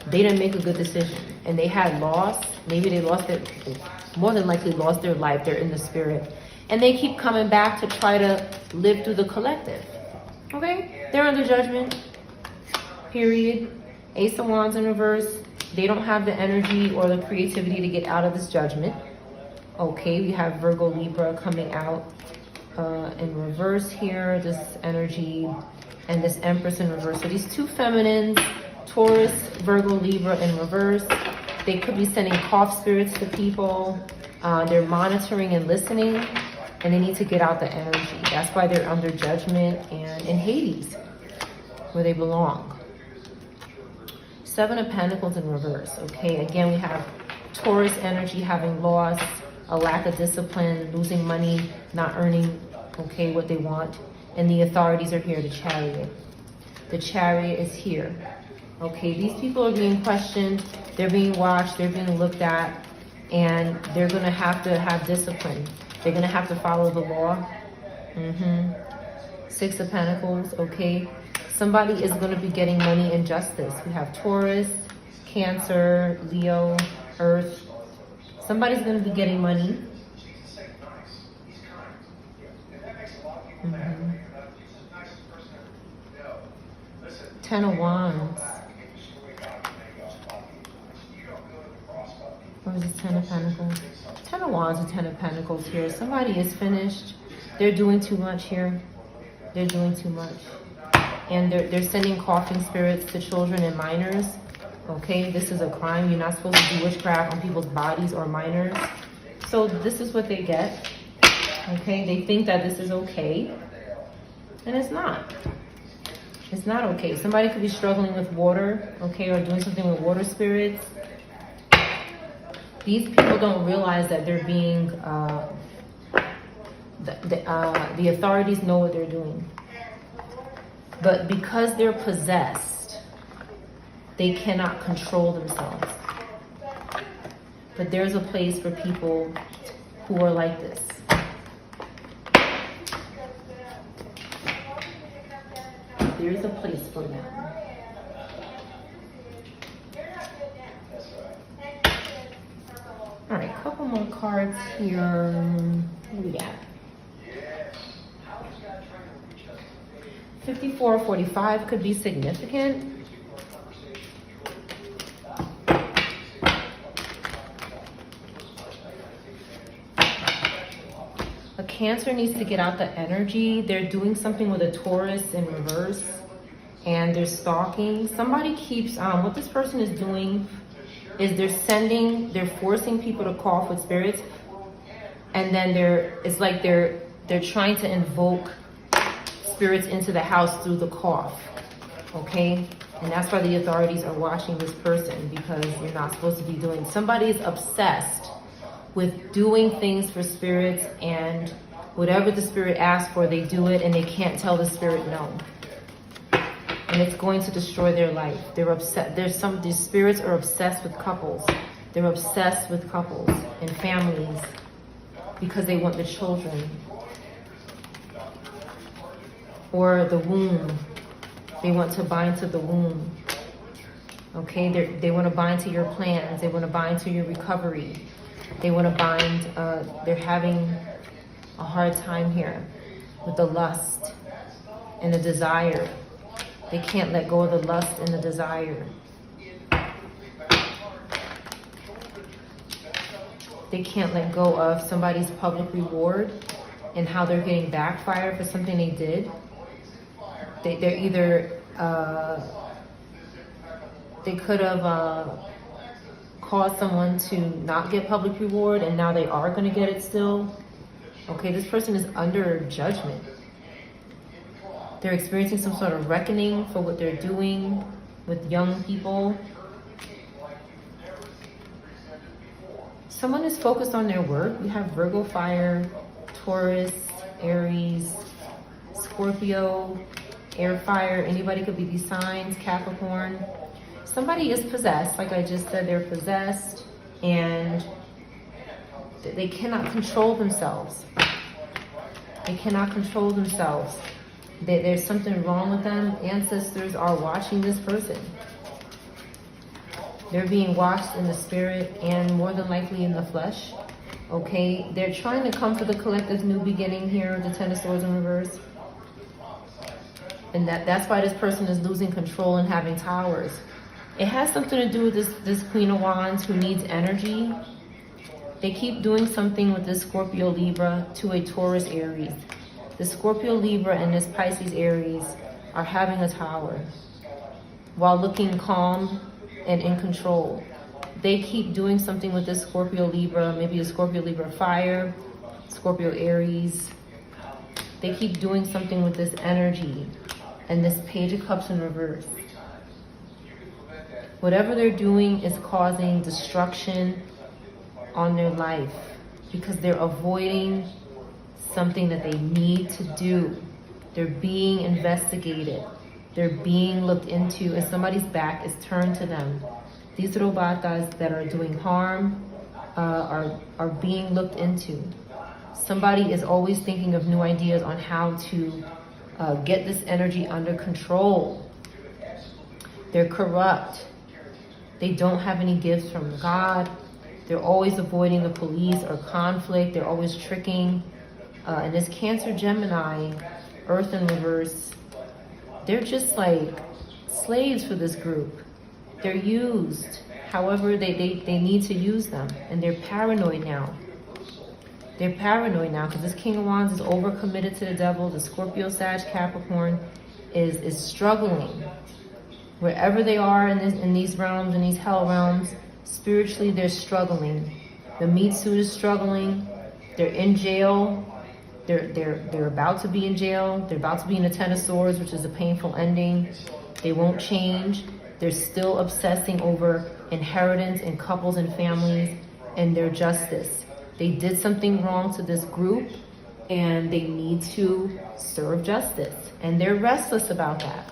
They didn't make a good decision. And they had loss. Maybe they more than likely lost their life. They're in the spirit. And they keep coming back to try to live through the collective. Okay? They're under judgment. Period. Ace of Wands in reverse. They don't have the energy or the creativity to get out of this judgment. Okay, we have Virgo, Libra coming out in reverse here. This energy and this Empress in reverse. So these two feminines, Taurus, Virgo, Libra in reverse. They could be sending cough spirits to people. They're monitoring and listening. And they need to get out the energy. That's why they're under judgment and in Hades, where they belong. Seven of Pentacles in reverse. Okay, again, we have Taurus energy having loss, a lack of discipline, losing money, not earning, okay, what they want. And the authorities are here, the Chariot. The Chariot is here. Okay, these people are being questioned. They're being watched. They're being looked at. And they're going to have discipline. They're going to have to follow the law. Six of Pentacles, okay. Somebody is going to be getting money and justice. We have Taurus, Cancer, Leo, Earth. Somebody's going to be getting money. Ten of Wands. What is this, Ten of Pentacles? Ten of Wands and Ten of Pentacles here. Somebody is finished. They're doing too much here. They're doing too much. And they're sending coughing spirits to children and minors. Okay, this is a crime. You're not supposed to do witchcraft on people's bodies or minors. So this is what they get. Okay, they think that this is okay. And it's not. It's not okay. Somebody could be struggling with water, okay, or doing something with water spirits. These people don't realize that they're being, the authorities know what they're doing. But because they're possessed, they cannot control themselves. But there's a place for people who are like this. There's a place for them. All right, a couple more cards here. What do we got? 54 or 45 could be significant. A Cancer needs to get out the energy. They're doing something with a Taurus in reverse, and they're stalking. Somebody keeps, what this person is doing is they're forcing people to cough with spirits, and then it's like they're trying to invoke spirits into the house through the cough. okay? And that's why the authorities are watching this person, because you're not supposed to be doing. Somebody is obsessed with doing things for spirits, and whatever the spirit asks for, they do it, and they can't tell the spirit no. And it's going to destroy their life. They're upset. These spirits are obsessed with couples. They're obsessed with couples and families because they want the children. Or the womb. They want to bind to the womb. Okay, they want to bind to your plans. They want to bind to your recovery. They want to bind, they're having a hard time here with the lust and the desire. They can't let go of the lust and the desire. They can't let go of somebody's public reward and how they're getting backfired for something they did. They're either, they could have caused someone to not get public reward, and now they are going to get it still. Okay, this person is under judgment. They're experiencing some sort of reckoning for what they're doing with young people. Someone is focused on their work. We have Virgo fire, Taurus, Aries, Scorpio, air fire. Anybody could be these signs, Capricorn. Somebody is possessed. Like I just said, they're possessed and they cannot control themselves. They cannot control themselves. There's something wrong with them. Ancestors are watching this person. They're being watched in the spirit and more than likely in the flesh. Okay, they're trying to come for the collective new beginning here, the Ten of Swords in reverse. And that's why this person is losing control and having towers. It has something to do with this Queen of Wands who needs energy. They keep doing something with this Scorpio Libra to a Taurus Aries. The Scorpio Libra and this Pisces Aries are having a tower while looking calm and in control. They keep doing something with this Scorpio Libra, maybe a Scorpio Libra fire, Scorpio Aries. They keep doing something with this energy and this Page of Cups in reverse. Whatever they're doing is causing destruction on their life because they're avoiding something that they need to do. They're being investigated. They're being looked into, and somebody's back is turned to them. These robatas that are doing harm are being looked into. Somebody is always thinking of new ideas on how to get this energy under control. They're corrupt. They don't have any gifts from God. They're always avoiding the police or conflict. They're always tricking. And this Cancer, Gemini, Earth in reverse, they're just like slaves for this group. They're used however they need to use them. And they're paranoid now. They're paranoid now because this King of Wands is overcommitted to the devil. The Scorpio, Sag, Capricorn is struggling. Wherever they are in these realms, in these hell realms, spiritually they're struggling. The meat suit is struggling. They're in jail. They're about to be in jail. They're about to be in the Ten of Swords, which is a painful ending. They won't change. They're still obsessing over inheritance and couples and families and their justice. They did something wrong to this group and they need to serve justice. And they're restless about that.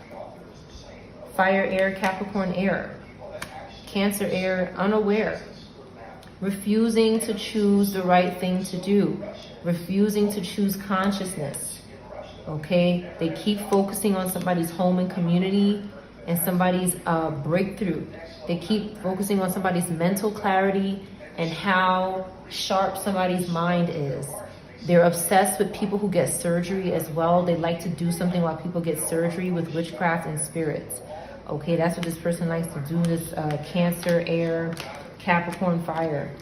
Fire, air, Capricorn, air. Cancer, air, unaware. Refusing to choose the right thing to do. Refusing to choose consciousness. Okay? They keep focusing on somebody's home and community and somebody's breakthrough. They keep focusing on somebody's mental clarity and how sharp somebody's mind is. They're obsessed with people who get surgery as well. They like to do something while people get surgery with witchcraft and spirits. Okay, that's what this person likes to do, this Cancer, air, Capricorn, fire.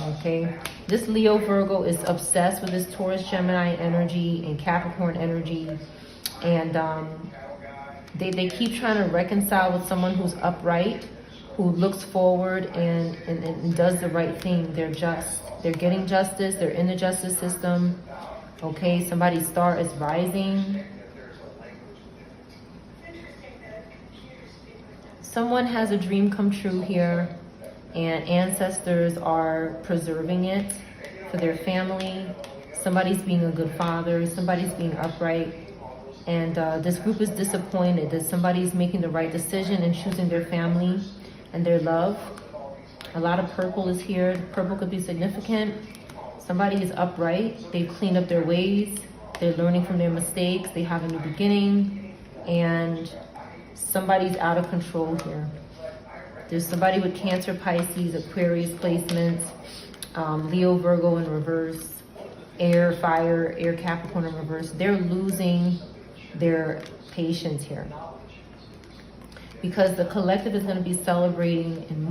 Okay, this Leo Virgo is obsessed with this Taurus, Gemini energy and Capricorn energy. And they keep trying to reconcile with someone who's upright, who looks forward and does the right thing. They're just. They're getting justice. They're in the justice system. Okay, somebody's star is rising. Someone has a dream come true here, and ancestors are preserving it for their family. Somebody's being a good father, somebody's being upright, and this group is disappointed that somebody's making the right decision and choosing their family and their love. A lot of purple is here. Purple could be significant. Somebody is upright. They've cleaned up their ways. They're learning from their mistakes. They have a new beginning. And somebody's out of control here. There's somebody with Cancer, Pisces, Aquarius placements, Leo, Virgo in reverse, air, fire, air, Capricorn in reverse. They're losing their patience here. Because the collective is going to be celebrating, and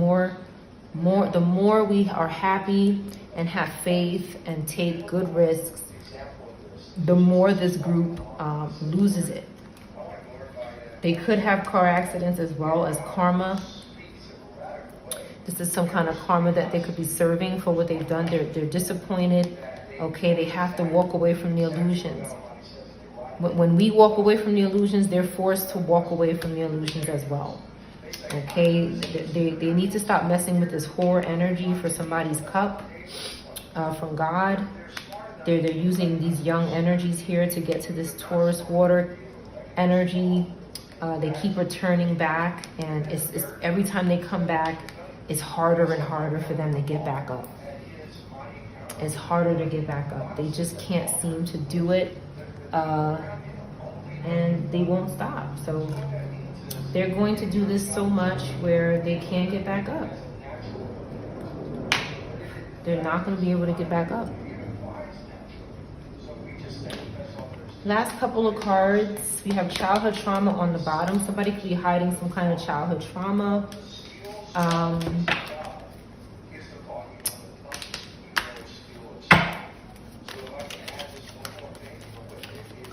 the more we are happy and have faith and take good risks, the more this group loses it. They could have car accidents as well as karma. This is some kind of karma that they could be serving for what they've done. They're disappointed. Okay, they have to walk away from the illusions. When we walk away from the illusions, they're forced to walk away from the illusions as well. Okay, they need to stop messing with this whore energy for somebody's cup from God. They're using these young energies here to get to this Taurus water energy. They keep returning back, and it's every time they come back, it's harder and harder for them to get back up. It's harder to get back up. They just can't seem to do it, and they won't stop. So they're going to do this so much where they can't get back up. They're not going to be able to get back up. Last couple of cards, we have childhood trauma on the bottom. Somebody could be hiding some kind of childhood trauma.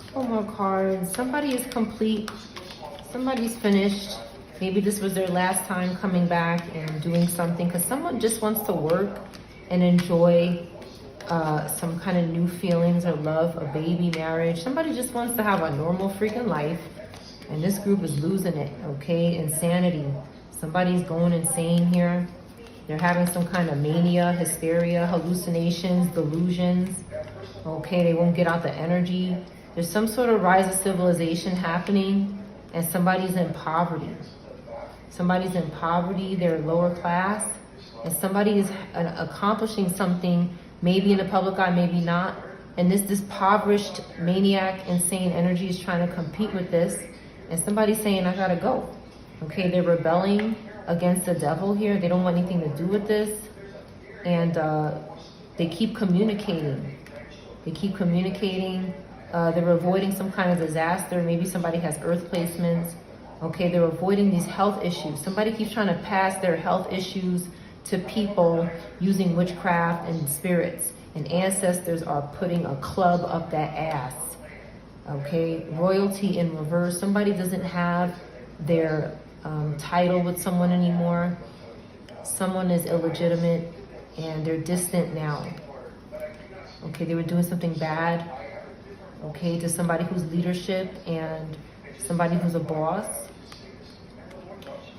Couple more cards. Somebody is complete. Somebody's finished. Maybe this was their last time coming back and doing something, because someone just wants to work and enjoy some kind of new feelings or love, a baby, marriage. Somebody just wants to have a normal freaking life, and this group is losing it. Okay, insanity. Somebody's going insane here. They're having some kind of mania, hysteria, hallucinations, delusions. Okay, they won't get out the energy. There's some sort of rise of civilization happening, and somebody's in poverty. Somebody's in poverty, they're lower class, and somebody is accomplishing something, maybe in the public eye, maybe not. And this impoverished, maniac, insane energy is trying to compete with this, and somebody's saying, I gotta go. Okay, they're rebelling against the devil here. They don't want anything to do with this. And they keep communicating. They keep communicating. They're avoiding some kind of disaster. Maybe somebody has earth placements. Okay, they're avoiding these health issues. Somebody keeps trying to pass their health issues to people using witchcraft and spirits. And ancestors are putting a club up that ass. Okay, royalty in reverse. Somebody doesn't have their title with someone anymore. Someone is illegitimate and they're distant now. Okay, they were doing something bad, okay, to somebody who's leadership and somebody who's a boss.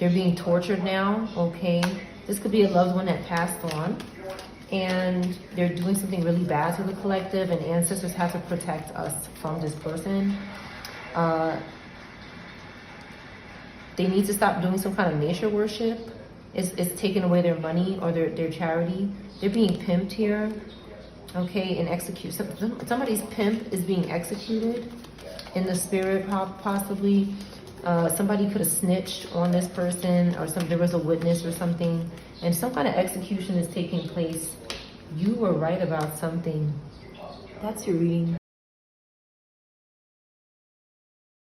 They're being tortured now, okay. This could be a loved one that passed on, and they're doing something really bad to the collective, and ancestors have to protect us from this person. They need to stop doing some kind of nature worship. It's taking away their money or their charity. They're being pimped here, okay, and execute. Somebody's pimp is being executed in the spirit, possibly. Somebody could have snitched on this person, or there was a witness or something, and some kind of execution is taking place. You were right about something. That's your reading.